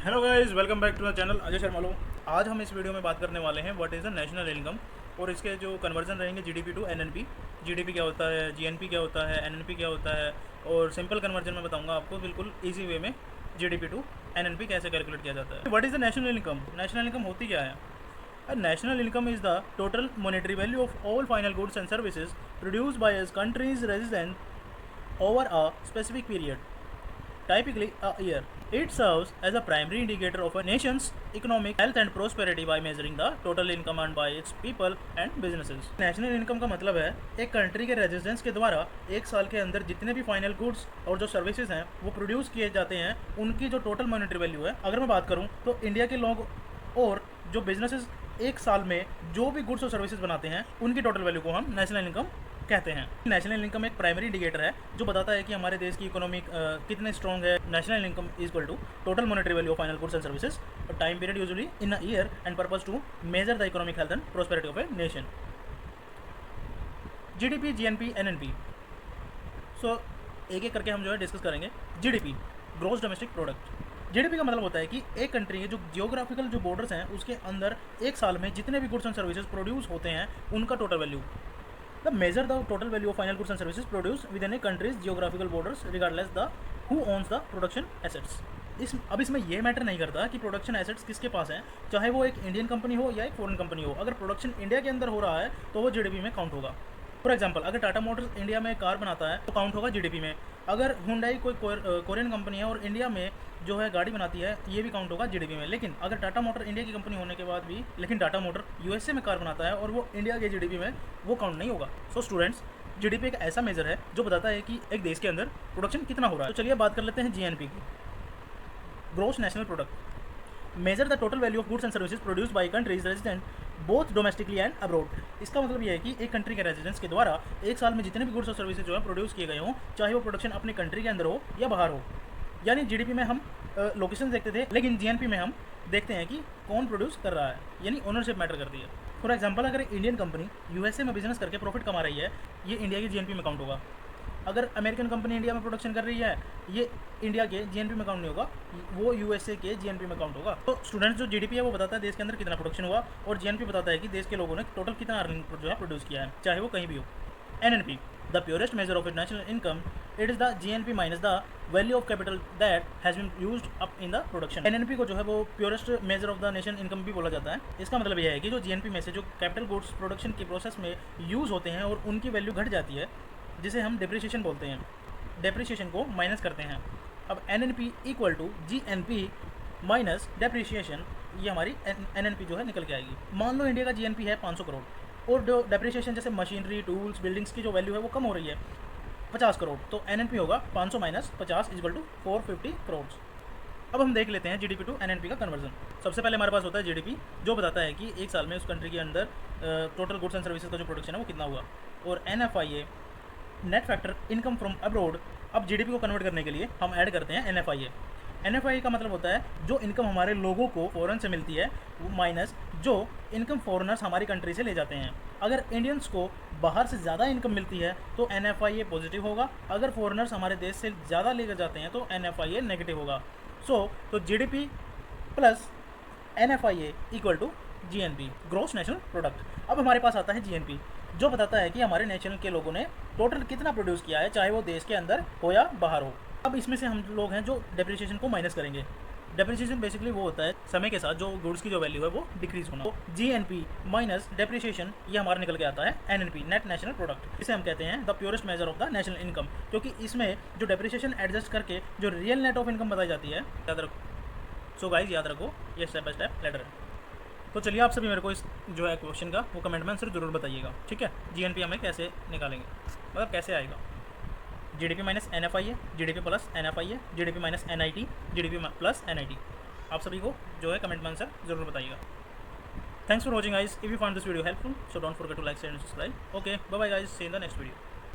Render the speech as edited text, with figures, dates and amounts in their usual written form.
Hello guys, welcome back to the channel Ajay Sharma लो। आज हम इस वीडियो में बात करने वाले हैं what is the national income और इसके जो कन्वर्जन रहेंगे जीडीपी टू एनएनपी। जीडीपी क्या होता है, जीएनपी क्या होता है, एनएनपी क्या होता है, और सिंपल कन्वर्जन में बताऊंगा आपको बिल्कुल इजी वे में जीडीपी टू एनएनपी कैसे कैलकुलेट किया जाता है। What is the national income? National income होती क्या है? National income is the total monetary value of all final goods and services produced by countries resident over a specific period, typically a year. It serves as a primary indicator of a nation's economic health and prosperity by measuring the total income earned by its people and businesses. National income का मतलब है एक country के residents के द्वारा एक साल के अंदर जितने भी फाइनल गुड्स और जो सर्विसेज हैं वो प्रोड्यूस किए जाते हैं, उनकी जो टोटल मॉनेटरी वैल्यू है। अगर मैं बात करूँ तो इंडिया के लोग और जो बिजनेसेस एक साल में जो भी गुड्स और सर्विसेज बनाते हैं उनकी टोटल वैल्यू को हम नेशनल इनकम कहते हैं। नेशनल इनकम एक प्राइमरी इंडिकेटर है जो बताता है कि हमारे देश की इकोनॉमी कितने स्ट्रॉन्ग है। National income is equal to total monetary value of final goods and services, time period usually in a year and purpose to measure the economic health and prosperity of a nation. GDP, GNP, NNP, so एक एक करके हम जो है discuss करेंगे। GDP, gross domestic product. GDP का मतलब होता है कि एक कंट्री के जो जियोग्राफिकल जो बॉर्डर्स हैं उसके अंदर एक साल में जितने भी गुड्स एंड सर्विसेज प्रोड्यूस होते हैं उनका total value. The measure the total value of final goods and services produced within a country's geographical borders regardless the who owns the production assets. अब इसमें यह मैटर नहीं करता कि प्रोडक्शन एसेट्स किसके पास हैं, चाहे वो एक इंडियन कंपनी हो या एक फॉरेन कंपनी हो। अगर प्रोडक्शन इंडिया के अंदर हो रहा है तो वो जीडीपी में काउंट होगा। फॉर एग्जांपल, अगर टाटा मोटर्स इंडिया में कार बनाता है तो काउंट होगा जीडीपी में। अगर हुंडई कोई कोरियन कंपनी है और इंडिया में जो है गाड़ी बनाती है, ये भी काउंट होगा जीडीपी में। लेकिन अगर टाटा मोटर इंडिया की कंपनी होने के बाद भी लेकिन टाटा मोटर यूएसए में कार बनाता है और वो इंडिया के जीडीपी में वो काउंट नहीं होगा। सो स्टूडेंट्स, जीडीपी एक ऐसा मेजर है जो बताता है कि एक देश के अंदर प्रोडक्शन कितना हो रहा है। तो चलिए बात कर लेते हैं जीएनपी की, gross national product. Measure the total value of goods and services produced by countries resident both domestically and abroad. इसका मतलब यह है कि एक कंट्री के रेजिडेंट्स के द्वारा एक साल में जितने भी गुड्स और सर्विसेज जो है प्रोड्यूस किए गए हों, चाहे वो प्रोडक्शन अपनी कंट्री के अंदर हो या बाहर हो। यानी जीडीपी में हम लोकेशन देखते थे, लेकिन जीएनपी में हम देखते हैं कि कौन प्रोड्यूस कर रहा है, यानी ओनरशिप मैटर करती है। फॉर एग्जांपल, अगर इंडियन कंपनी यूएसए में बिजनेस करके प्रॉफिट कमा रही है, ये इंडिया की जीएनपी में काउंट होगा। अगर अमेरिकन कंपनी इंडिया में प्रोडक्शन कर रही है, ये इंडिया के जीएनपी में काउंट नहीं होगा, वो यूएसए के जीएनपी में काउंट होगा। तो स्टूडेंट्स, जो जीडीपी है वो बताता है देश के अंदर कितना प्रोडक्शन हुआ और जीएनपी बताता है कि देश के लोगों ने टोटल कितना अर्निंग जो है प्रोड्यूस किया है, चाहे वो कहीं भी हो। NNP, the purest measure of national income, it is the GNP minus the value of capital that has been used up in the production. NNP को जो है वो purest measure of the nation income भी बोला जाता है। इसका मतलब यह है कि जो जीएनपी में से जो कैपिटल गुड्स प्रोडक्शन के प्रोसेस में यूज़ होते हैं और उनकी वैल्यू घट जाती है, जिसे हम डेप्रिसिएशन बोलते हैं, डेप्रिसिएशन को माइनस करते हैं। अब NNP equal to GNP minus depreciation, ये हमारी एनएनपी जो है निकल के आएगी। मान लो इंडिया का जीएनपी है 500 करोड़ और जो डेप्रिसिएशन जैसे मशीनरी, टूल्स, बिल्डिंग्स की जो वैल्यू है वो कम हो रही है 50 करोड़, तो एनएनपी होगा 500 माइनस 50 इक्वल टू 450 करोड़। अब हम देख लेते हैं जीडीपी टू एनएनपी का कन्वर्जन। सबसे पहले हमारे पास होता है जीडीपी, जो बताता है कि एक साल में उस कंट्री के अंदर टोटल गुड्स एंड सर्विसेज का जो प्रोडक्शन है वो कितना हुआ। और NFIA, net factor income from abroad. अब जीडीपी को कन्वर्ट करने के लिए हम ऐड करते हैं एनएफआईए। एनएफआईए का मतलब होता है जो इनकम हमारे लोगों को फॉरेन से मिलती है वो माइनस जो इनकम फॉरेनर्स हमारी कंट्री से ले जाते हैं। अगर इंडियंस को बाहर से ज़्यादा इनकम मिलती है तो एनएफआईए पॉजिटिव होगा, अगर फॉरेनर्स हमारे देश से ज़्यादा लेकर जाते हैं तो एनएफआईए नेगेटिव होगा। तो GDP plus NFIA equal to GNP, gross national product. अब हमारे पास आता है जीएनपी, जो बताता है कि हमारे नेशनल के लोगों ने टोटल कितना प्रोड्यूस किया है, चाहे वो देश के अंदर हो या बाहर हो। अब इसमें से हम लोग हैं जो डेप्रिसिएशन को माइनस करेंगे। डेप्रिसिएशन बेसिकली वो होता है समय के साथ जो गुड्स की जो वैल्यू है वो डिक्रीज होना। तो जीएनपी माइनस डेप्रिसिएशन ये हमारा निकल के आता है एनएनपी, नेट नेशनल प्रोडक्ट। इसे हम कहते हैं the purest measure of the national income, क्योंकि इसमें जो डेप्रिसिएशन एडजस्ट करके जो रियल नेट ऑफ इनकम बताई जाती है, याद रखो। सो गाइज याद रखो, ये स्टेप बाय स्टेप लेटर है। तो चलिए आप सभी मेरे को इस जो है क्वेश्चन का वो कमेंट में आंसर जरूर बताइएगा, ठीक है। जीएनपी हमें कैसे निकालेंगे, मतलब कैसे आएगा। GDP minus NFIA, GDP plus NFIA, GDP minus NIT, GDP plus NIT. आप सभी को जो है कमेंट में आंसर जरूर बताइएगा। Thanks for watching guys. If you found this video helpful, so don't forget to like, share and subscribe. Okay, bye bye guys, see in the next video.